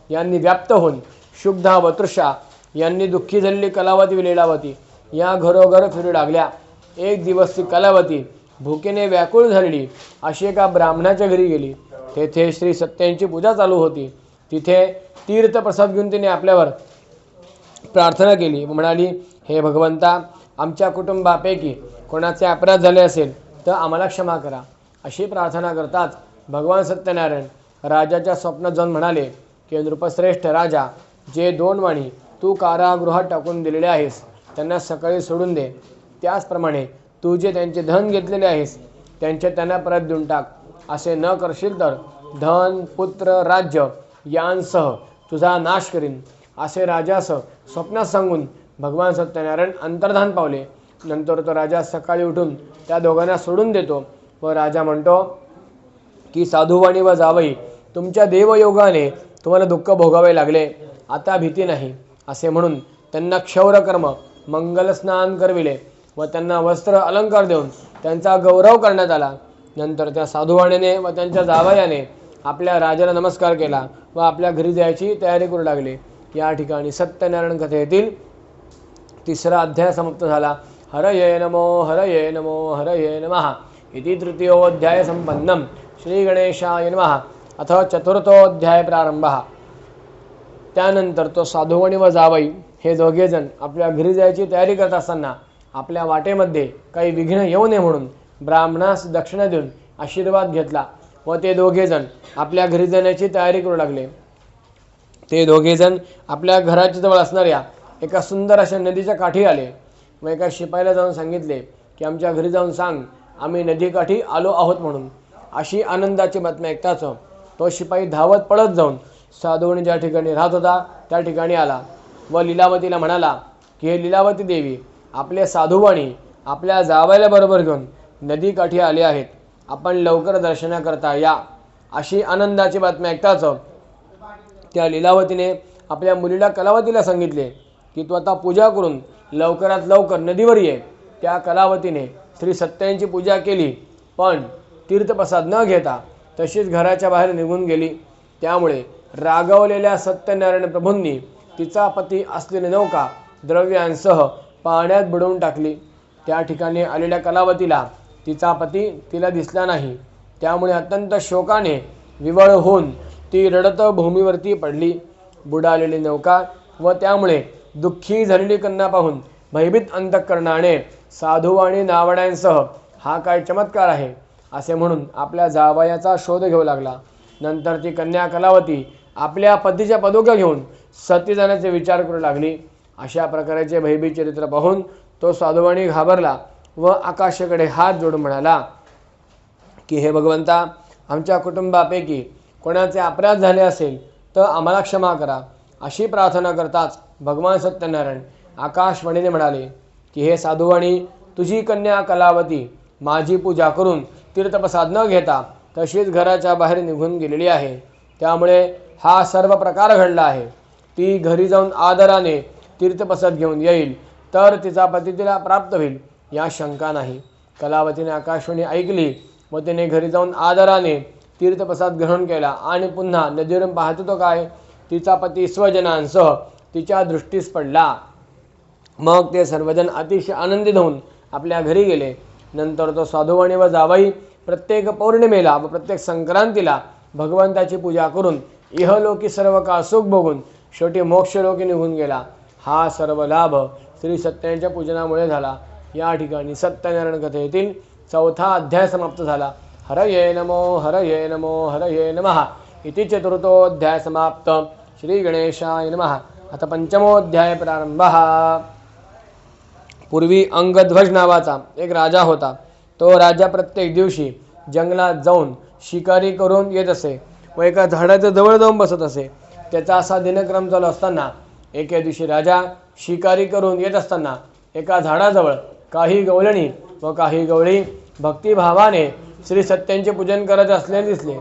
यांनी व्याप्त होऊन शुभ्धा व तृषा यांनी दुःखी झालेली कलावती व लीलावती या घरोघर फिरू लागल्या. एक दिवस ती कलावती भुकेने व्याकुळ झालेली अशी एका ब्राह्मणाच्या घरी गेली. तेथे श्री सत्यांची पूजा चालू होती. तिथे तीर्थप्रसाद घेऊन तिने आपल्यावर प्रार्थना केली व म्हणाली, हे भगवंता, आमच्या कुटुंबापैकी कोणाचे अपराध झाले असेल तर आम्हाला क्षमा करा. अशी प्रार्थना करताच भगवान सत्यनारायण राजाच्या स्वप्नात जाऊन म्हणाले की नृपश्रेष्ठ राजा, जे 2 वाणी तू कारागृहात टाकून दिलेले आहेस त्यांना सकाळी सोडून दे. त्याचप्रमाणे तू जे त्यांचे धन घेतलेले आहेस त्यांचे त्यांना परत देऊन टाक. असे न करशील तर धन, पुत्र, राज्य यांसह तुझा नाश करीन. असे राजास स्वप्नात सांगून भगवान सत्यनारायण अंतर्धान पावले. नंतर तो राजा सकाळी उठून त्या दोघांना सोडून देतो व राजा म्हणतो की साधुवाणी व जावई, तुमच्या देवयोगाने तुम्हाला दुःख भोगावे लागले, आता भीती नाही. असे म्हणून त्यांना क्षौरकर्म मंगल स्नान करविले व त्यांना वस्त्र अलंकार देऊन त्यांचा गौरव करण्यात आला. नंतर त्या साधुवाणीने व त्यांच्या जावयाने आपल्या राजाला नमस्कार केला व आपल्या घरी जायची तयारी करू लागले. या ठिकाणी सत्यनारायण कथेतील 3रा अध्याय समाप्त झाला. हरये नमो हरये नमो हरये नमः इति 3योऽध्याय संपन्नम. श्री गणेशाय नमः. अथ 4थोऽध्याय प्रारंभः. त्यानंतर तो साधुवाणी व जावई हे दोघेजण आपल्या घरी जायची तयारी करत असताना आपल्या वाटेमध्ये काही विघ्न येऊ नये म्हणून ब्राह्मणास दक्षिणा देऊन आशीर्वाद घेतला व ते दोघेजण आपल्या घरी जाण्याची तयारी करू लागले. ते दोघेजण आपल्या घराच्या जवळ असणाऱ्या एका सुंदर अशा नदीच्या काठी आले व एका शिपाईला जाऊन सांगितले की आमच्या घरी जाऊन सांग, आम्ही नदीकाठी आलो आहोत म्हणून. अशी आनंदाची बातमी ऐकताच तो शिपाई धावत पळत जाऊन साधुवाणी ज्या ठिकाणी राहत होता त्या ठिकाणी आला व लीलावतीला म्हणाला की हे लीलावती देवी, आपले साधुवाणी आपल्या जावयाला बरोबर घेऊन नदीकाठी आले आहेत, आपण लवकर दर्शनाकरता या. अशी आनंदाची बातमी ऐकताच त्या लीलावतीने आपल्या मुलीला कलावतीला सांगितले की तू आता पूजा करून लवकरात लवकर नदीवर ये. त्या कलावतीने श्री सत्यांची पूजा केली पण तीर्थप्रसाद न घेता तशीच घराच्या बाहेर निघून गेली. त्यामुळे रागावलेल्या सत्यनारायण प्रभूंनी तिचा पती असलेली नौका द्रव्यांसह पाण्यात बुडवून टाकली. त्या ठिकाणी आलेल्या कलावतीला तिचा पती तिला दिसला नाही. त्यामुळे अत्यंत शोकाने विवळ होऊन ती रडत भूमीवरती पडली. बुडालेली नौका व त्यामुळे दुःखी झालेली कन्या पाहून भयभीत अंतःकरणाने साधुवाणी नावड्यांसह हा काय चमत्कार आहे असे म्हणून आपल्या जावयाचा शोध घेऊ लागला. नंतर ती कन्या कलावती आपल्या पतीच्या पदोक्या घेऊन सती जाण्याचे विचार करू लागली. अशा प्रकारचे भयभीत चरित्र पाहून तो साधुवाणी घाबरला व आकाशाकडे हात जोडून म्हणाला की हे भगवंता, आमच्या कुटुंबापैकी कोणाचे अपराध झाले असेल तर आम्हाला क्षमा करा. अशी प्रार्थना करताच भगवान सत्यनारायण आकाशवाणीने म्हणाले की हे साधुवाणी, तुझी कन्या कलावती माझी पूजा करून तीर्थप्रसाद न घेता तशीच घराच्या बाहेर निघून गेलेली आहे. त्यामुळे हा सर्व प्रकार घडला आहे. ती घरी जाऊन आदराने तीर्थप्रसाद घेऊन येईल तर तिचा पती तिला प्राप्त होईल या शंका नाही. कलावतीने आकाशवाणी ऐकली व तिने घरी जाऊन आदराने तीर्थप्रसाद ग्रहण केला आणि पुन्हा नदीवरून पाहत होतो काय, तिचा पती स्वजनांसह तिच्या दृष्टीस पडला. मग ते सर्वजण अतिशय आनंदित होऊन आपल्या घरी गेले. नंतर तो साधुवाणी व जावई प्रत्येक पौर्णिमेला व प्रत्येक संक्रांतीला भगवंताची पूजा करून इहलोकी सर्व काळ सुख भोगून शेवटी मोक्षलोकी निघून गेला. हा सर्व लाभ श्री सत्यांच्या पूजनामुळे झाला. या ठिकाणी सत्यनारायण कथेतील 4था अध्याय समाप्त झाला. हरये नमो हरये नमो हरये नमः इति 4थोऽध्याय समाप्त. श्री गणेशाय नमः. आता 5मोऽध्याय प्रारंभः. पूर्वी अंगध्वज नावाचा एक राजा होता. तो राजा प्रत्येक दिवशी जंगलात जाऊन शिकारी करून येत असे व एका झाडाच्या जवळ जाऊन बसत असे. त्याचा असा दिनक्रम चालू असताना एके दिवशी राजा शिकारी करून येत असताना एका झाडाजवळ काही गवळणी व काही गवळी भक्तिभावाने श्री सत्यांचे पूजन करत असलेले दिसले.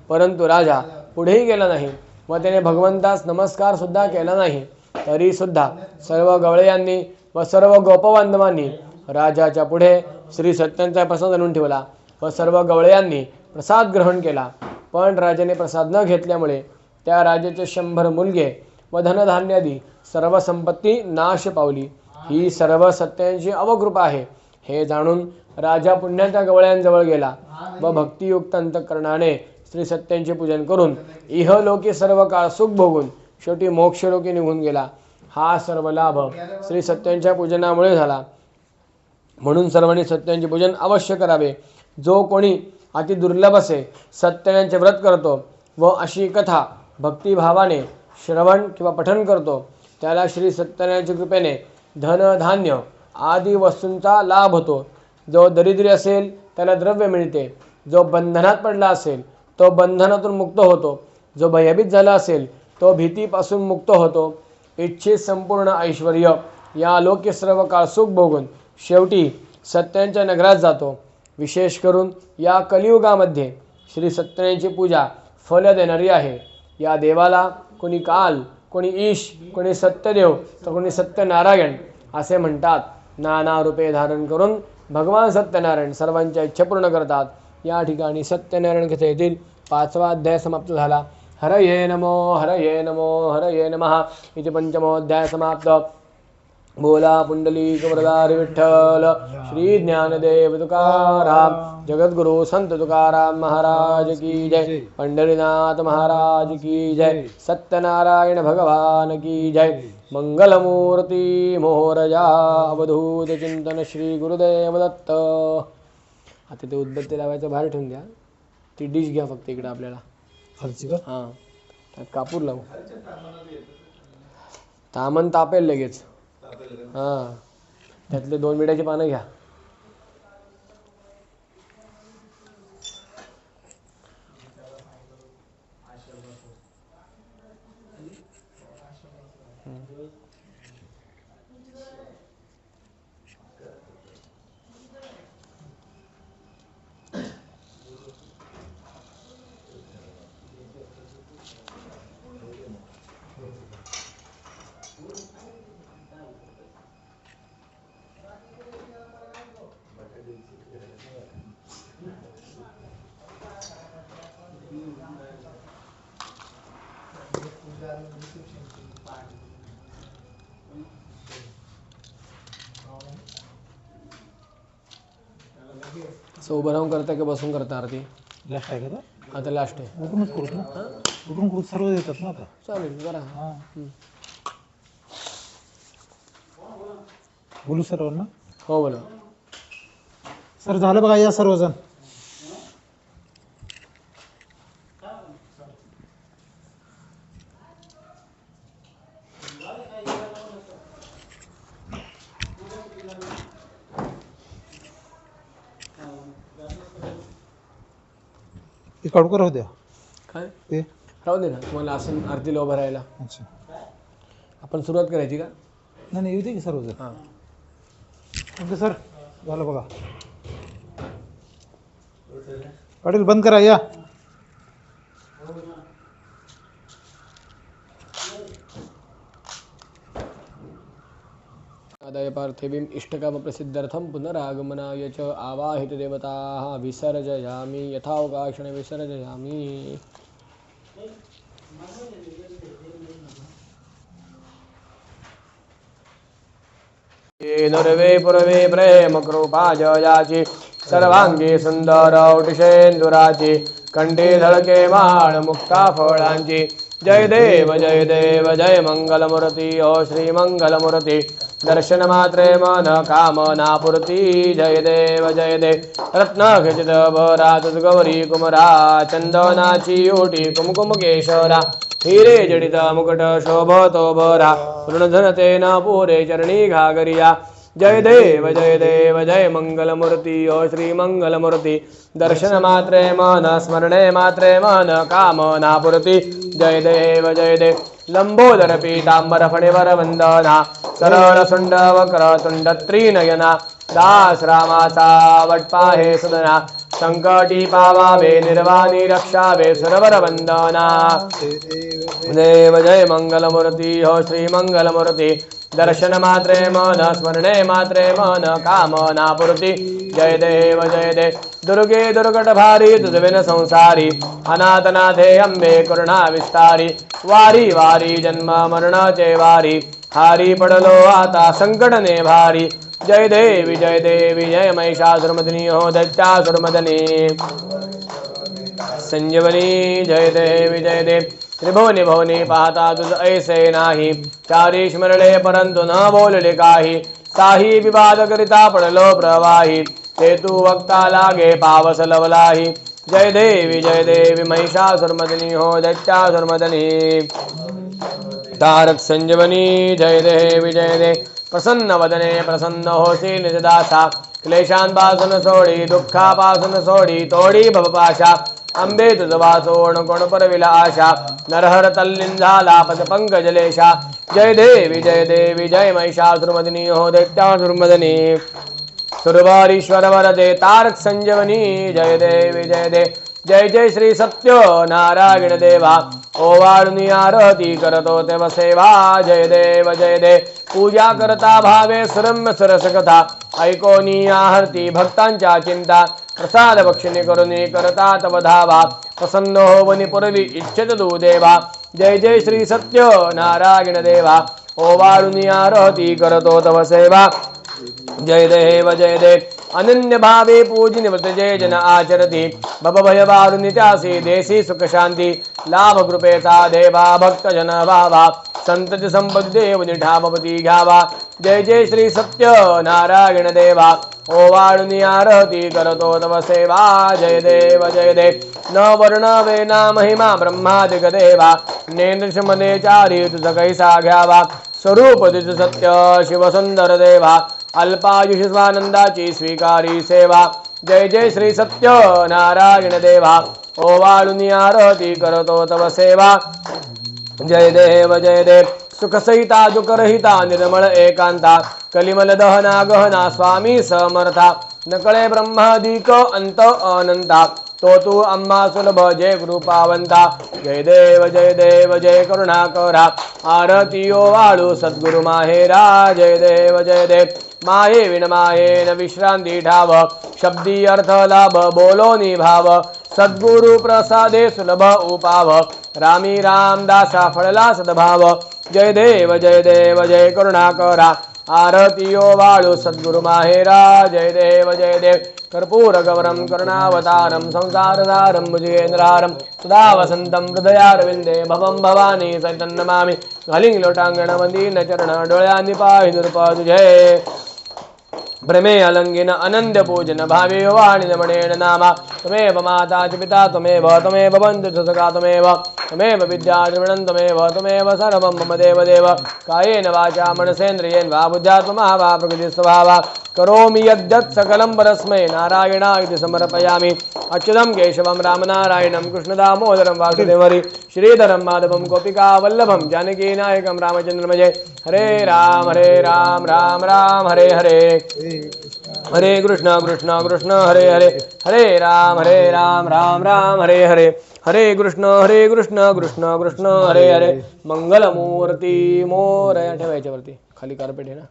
परंतु राजा पुढेही गेला नाही व त्याने भगवंतास नमस्कार सुद्धा केला नाही. तरी सुद्धा सर्व गवळ्यांनी व सर्व गोपबांधवांनी राजाच्या पुढे श्री सत्यांचा प्रसाद आणून ठेवला व सर्व गवळ्यांनी प्रसाद ग्रहण केला. पण राजाने प्रसाद न घेतल्यामुळे त्या राजाचे 100 मुलगे व धनधान्यादी सर्व संपत्ती नाश पावली. ही सर्व सत्यांची अवकृपा आहे. हे जाणून राजा पुण्याच्या गवळ्यांजवळ गेला व भक्तियुक्त अंतःकरणाने श्री सत्यांचे पूजन करून इहलोकी सर्व काळ सुख भोगून शेवटी मोक्षलोकी निघून गेला. हा सर्व लाभ श्री सत्यांच्या पूजनामुळे झाला. म्हणून सर्वांनी सत्यांचे पूजन अवश्य करावे. जो कोणी अति दुर्लभ असे सत्यांचे व्रत करतो व अशी कथा भक्तिभावाने श्रवण किंवा पठन करतो त्याला श्री सत्यानारायणाच्या कृपेने धन धान्य आदी वस्तूंचा लाभ होतो. जो दरिद्री असेल त्याला द्रव्य मिळते. जो बंधनात पडला असेल तो बंधनातून मुक्त होतो. जो भयभीत झाला असेल तो भीतीपासून मुक्त होतो. इच्छित संपूर्ण ऐश्वर या लोकी सर्व काळ सुख भोगून शेवटी सत्यांच्या नगरात जातो. विशेष करून या कलियुगामध्ये श्री सत्यानारायणाची पूजा फल देणारी आहे. या देवाला कोणी काल, कोणी ईश, कोणी सत्यदेव तर कोणी सत्यनारायण असे म्हणतात. नाना रूपे धारण करून भगवान सत्यनारायण सर्वांच्या इच्छा पूर्ण करतात. या ठिकाणी सत्यनारायण कथेतील 5वा अध्याय समाप्त झाला. हरये नमो हरये नमो हरये नमः इति 5मो अध्याय समाप्त. बोला पुंडलिक वरदारी विठ्ठल श्री ज्ञानदेव तुकाराम जगद्गुरु संत तुकाराम महाराज की जय. पंढरीनाथ महाराज की जय. सत्यनारायण भगवान की जय. मंगलमूर्ती मोरजा अवधूत चिंतन श्री गुरुदेव दत्त. आता ते उदबत्ती लावायचं बाहेर ठेवून द्या. ती डिश घ्या फक्त इकडे आपल्याला खालची का? हां त्यात कापूर लावू. तामन तापेल लगेच. हां त्यातले 2 मिठाची पानं घ्या. असं उभं राहून करता की बसून करता आरती? लास्ट आहे का? आता लास्ट आहे. उठूनच करू ना. उठून करू सर्व देतात ना आता. चालेल करा. बोलू सर्वांना? हो बोला. सर झालं बघा या सर्वजण. ते काढू का राहू द्या? काय ते राहू दे ना. तुम्हाला आसन आरतीला उभं राहायला. अच्छा आपण सुरुवात करायची का? नाही नाही येऊ दे की सर्वजण. हां ओके सर झालं बघा. पाटील बंद करा या. आदाय पार्थिवीं इष्टकाम प्रसिद्ध्यर्थं पुनरागमनाय च आवाहित देवताः विसर्जयामि यथावकाशेन विसर्जयामि. नरवे पुरवे प्रेम कृपा जयाची सर्वांगी सुंदर औटिशेंदुराची कंठी धडके माळ मुक्ता फळांची. जय देव जय मंगलमूर्ती ओ श्री मंगलमूर्ती. दर्शन मात्रे मन कामना पूर्ती. जय देव रत्न खचित भरा तुझ गौरी कुमरा. चंदनाची ओटी कुमकुम केशरा. हिरे जडित मुकुट शोभतो भरा. ऋणधनतेन पुरे चरणी घागरिया. जय देव जय मंगलमूर्ती ओ श्री मंगलमूर्ती. दर्शन मात्रे मन स्मरणे मात्रे मन कामना पूर्ती. जय देव लंबोदर पीतांबर फणिवर वंदना. सरळ सुंड वक्र तुंड त्रिनयना. दास रामाचा वटपाहे सदना. संकटी पावावे निर्वाणी रक्षावे सुरवर वंदना. देव जय मंगलमूर्ती हो श्री मंगलमूर्ती. दर्शन मात्रे मन स्मरणे मात्रे मन कामना पूर्ती जय देव दुर्गे दुर्गट भारी तुझ विन संसारी अनाथनाथे अंबे करुणा विस्तारी वारी वारी जन्म मरणाचे वारी हारी पडलो आता संकट ने भारी जय देवी जय महिषासुरमर्दिनी हो दैत्यासुरमर्दिनी संजीवनी जय देव त्रिभुवनी भवनी पाहता तुझ ऐसे नाही चारी स्मरणे परंतु न बोलले काही साही विवाद करिता पडलो प्रवाही ते तू वक्ता लागे पावस लवलाही जय देवी महिषासुरमर्दिनी हो दैत्यासुरमर्दिनी तारक संजीवनी जय देव प्रसन्न वदने प्रसन्न होसी निजदासा क्लेशांपासून सोडी दुःखापासून सोडी तोडी भवपाशा अंबे तुझ वासोण कोण परविला आशा नरहर तल्लीन झाला पद पंकजलेशा जय देवी जय महिषासुरमर्दिनी हो दैत्यासुरमर्दिनी सुरवारीश्वर वरदे तारक संजीवनी जय देव जय श्री सत्य नारायण देवा ओवाळुनी आरती करतो तेव सेवा जय देव पूजा करता भावे सुरम्य सरस कथा ऐकोनी आहर्ती भक्तांच्या चिंता प्रसाद बक्षिणी करुणी करता तव धावा प्रसन्न होवनी पुरवी इच्छित तू देवा जय श्री सत्य नारायण देवा ओवाळुनी आरती करतो तव सेवा जय देव अनन्य भावे पूजिन व्रत जय जन आचरती भव भय वारुनि त्यासी देसी सुख शांती लाभ कृपेचा देवा भक्त जन भावा संतति संपत्ति देव निठामपती घ्यावा जय श्री सत्य नारायण देवा ओवाळुनी आरती करतो तव सेवा जय देव न वर्ण वेना महिमा ब्रह्मादिक देवा नेंद्रशमने चारी तुझ कैसा घ्यावा स्वरूप तुझ सत्य शिवसुंदर देवा अल्पायुष स्वानंदाची स्वीकारी सेवा जय श्री सत्य नारायण देवा ओवाळुनी आरती करतो तव सेवा जय देव सुखसहिता दुःखरहिता निर्मळ एकांता कलिमल दहना गहना स्वामी समर्था नकळे ब्रह्मादिक अंत अनंता तो अम्मा सुलभ जय कृपावंता जय देव जय करुणाकरा आरती ओवाळू सद्गुरु माहेरा जय देव माये विण मायेन विश्रांती ठाव शब्दी अर्थ लाभ बोलो निभाव सद्गुरु प्रसादे सुलभ उपाव रामी रामदासा फळला सद्भाव जय देव जय करुणाकरा आरती ओवाळू सद्गुरु माहेरा जय देव कर्पूर गौरम करुणावतारम संसारसारम भुजगेंद्रारम सदा वसंतम हृदयारविंदे भवम भवानी सैतन नमामि घलिंग लोटांगण वंदीन चरण डोळ्यांनी पाहि नृप तुझे भ्रमे अलंगिन अनंत पूजन भावे वाणी नमणेन नामा तमेव माता च पिता तमेव बंधु सखा तमेव विद्या द्रविणं तमेव सर्वं मम देव कायेन वाचा मनसेन्द्रियेण वा बुद्ध्यात्मना वा प्रकृतिस्वभावा करोमि यद्यत् सकलं परस्मै नारायणाय समर्पयामि अच्युतं केशवं रामनारायणं कृष्णदामोदरं वासुदेवं श्रीधरं माधवं गोपिकावल्लभं जानकीनायकं रामचन्द्रमजे हरे राम राम राम हरे हरे हरे कृष्ण कृष्ण कृष्ण हरे हरे हरे राम राम राम हरे हरे हरे कृष्ण कृष्ण कृष्ण हरे हरे मंगलमूर्ती मोरया ठेवायच्यावरती खाली कार्पेट आहे ना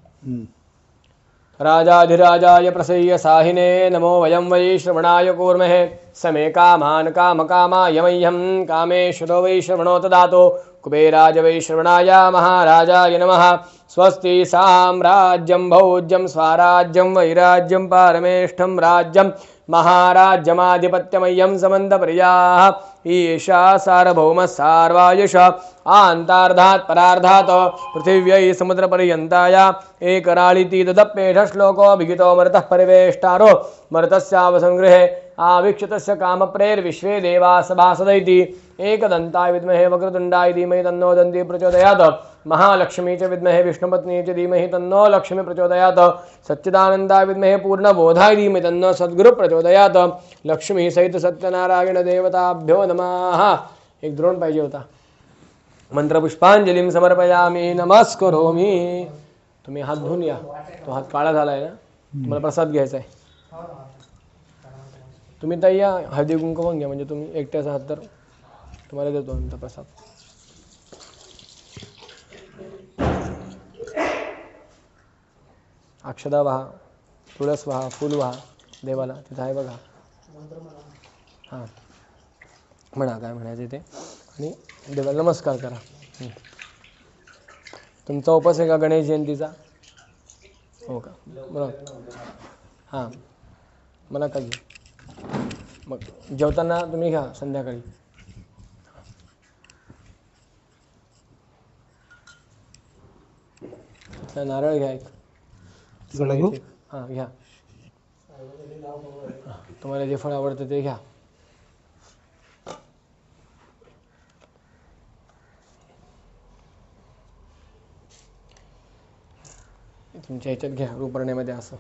राजाधिराजाय प्रसह्य साहिने नमो वयं वै श्रवणाय कूर्महे समे कामान् कामकामाय मह्यं कामेश्वरो वै श्रवणो ददातु कुबेराज वै श्रवणाय महाराजाय नमः स्वस्ति साम्राज्यं भौज्यं स्वराज्यं वैराज्यं पारमेष्ठं राज्यं महाराज्यमाधिपत्यमय्यं समन्तप्रियाः ईशा सार्वभौमः सार्वायुष आन्तार्धात् परार्धात् पृथिव्यै समुद्रपर्यन्ताय एकराळिति तदप्येष श्लोको विहितो मरुतः परिवेष्टारो मरुतस्यावसंगृहे आवीक्षितस्य कामप्रेर्विश्वे देवा सभासदैति एकदन्ताय विद्महे वक्रतुण्डाय धीमहि तन्नो दन्ती प्रचोदयात् महालक्ष्मी च विद्महे विष्णुपत्नी च धीमहि तन्नो लक्ष्मी प्रचोदयात् सच्चिदानन्दाय विद्महे पूर्णबोधाय धीमहि तन्नो सद्गुरु प्रचोदयात् लक्ष्मी सहित सत्यनारायण देवताभ्यो नमः। एक द्रोण पाहिजे होता। मंत्रपुष्पांजलीं समर्पयामि नमस्करोमि। तुम्ही हात धुवून या, तो हात काळा झालाय ना, तुम्हाला प्रसाद घ्यायचा आहे। तुम्ही ताई या, हळदी कुंकू घ्या, म्हणजे तुम्ही एकट्याचा हात तर तुम्हाला देतो आमचा प्रसाद। अक्षदा वाहा, तुळस वाहा, फूल वाहा देवाला. तिथं आहे बघा. हां म्हणा काय म्हणायचं ते आणि देवाला नमस्कार करा. तुमचा उपास आहे का गणेश जयंतीचा? हो का? बरोबर. हां मला का घे. मग जेवताना तुम्ही घ्या संध्याकाळी. नारळ घ्या एक. तिकडला घेऊ. हां घ्या. तुम्हाला जे फळ आवडतं ते घ्या. तुमच्या ह्याच्यात घ्या रूपर्णेमध्ये असं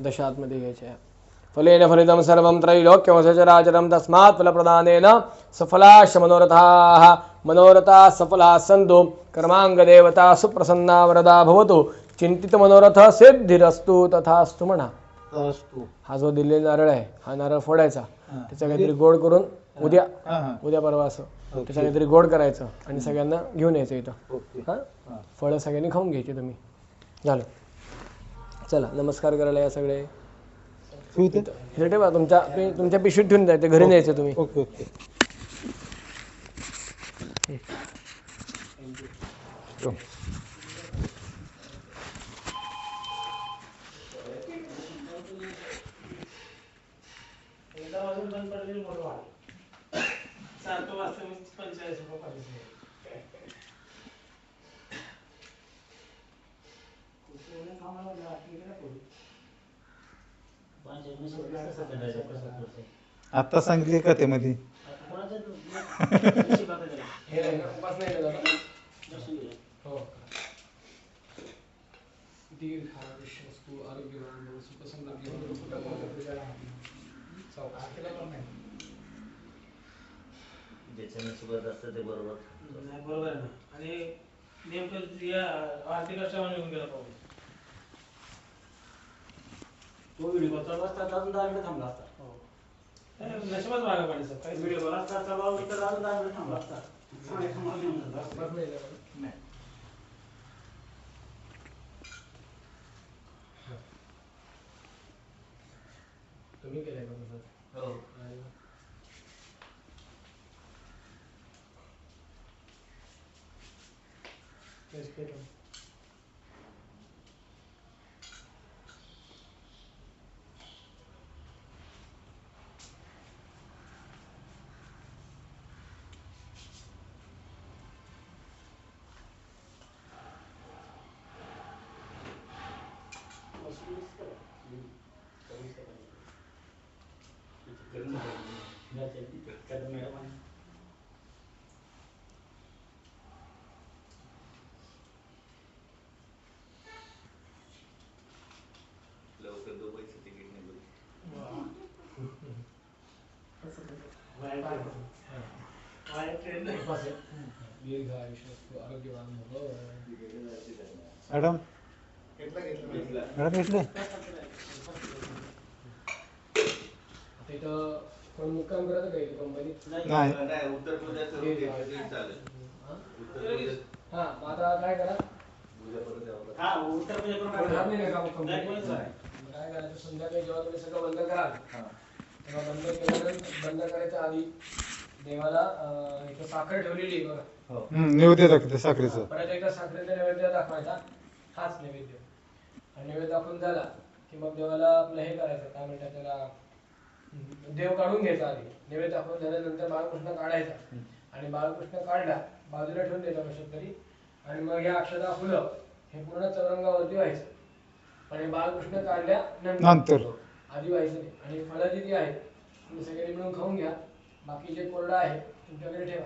दशा आतमध्ये घ्यायच्या. फलेन फलितं सर्वं त्रैलोक्यं सचराचरं तस्मात् फलप्रदानेन सफलाश्च मनोरथाः. मनोरथा सफला सन्तु कर्मांगदेवता सुप्रसन्ना वरदा भवतु. चिंतित मनोरथ सिद्धिरस्तु तथास्तु म्हणा. हा जो दिलेला नारळ आहे हा नारळ फोडायचा, त्याचा काहीतरी गोड करून उद्या परवा असं त्याच्या काहीतरी गोड करायचं आणि सगळ्यांना घेऊन यायचं इथं. हां फळं सगळ्यांनी खाऊन घ्यायची तुम्ही. झालं. चला नमस्कार करायला या सगळे. हे ठेवा तुमच्या पिशवीत ठेवून द्या. ते घरी न्यायचं तुम्ही. Okay okay. आता सांगितले कथेमध्ये. ज्याच्याने असतं ते बरोबर बरोबर आहे ना. आणि नेमकं या आर्थिक कष्टावर येऊन गेला पाहून तो व्हिडिओ चालू अजून 10 मिनिटं थांबला असता. नशिबाच मागे पाडायचं. काही व्हिडिओ बघा अजून 10 मिनिटं थांबला असता. तुम्ही केलंय का? हो. मॅडम घेतले. तिथं कोण मुक्काम करत का इथे कंपनीत? नाही. उत्तर प्रदेश चालेल. हां मग आता काय करा. उत्तर प्रदेश काय करायचं संध्याकाळी जेव्हा तुम्ही सगळं बंद कराल तेव्हा बंद करायच्या आधी देवाला इथं साखर ठेवलेली आहे बघा. नैवेद्य दाखवते साखरेचं. परत एकदा साखरेचा नैवेद्य दाखवायचा. हाच नैवेद्य. आणि नैवेद्य दाखवून झाला की मग देवाला आपलं हे करायचं काय म्हणतात त्याला देव काढून घ्यायचा आधी. नैवेद्य दाखवून झाल्यानंतर बाळकृष्ण काढायचा आणि बाळकृष्ण काढला बाजूला ठेवून द्यायचा कशात तरी. आणि मग ह्या अक्षता फुलं हे पूर्ण चौरंगावरती व्हायचं. आणि बाळकृष्ण काढल्यानंतर आधी व्हायचं नाही. आणि फळं जी आहेत तुम्ही सगळे मिळून खाऊन घ्या. बाकी जे कोरडं आहे तुमच्याकडे ठेवा.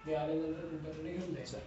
मी आल्यानंतर तुमच्याकडे घेऊन जायचं.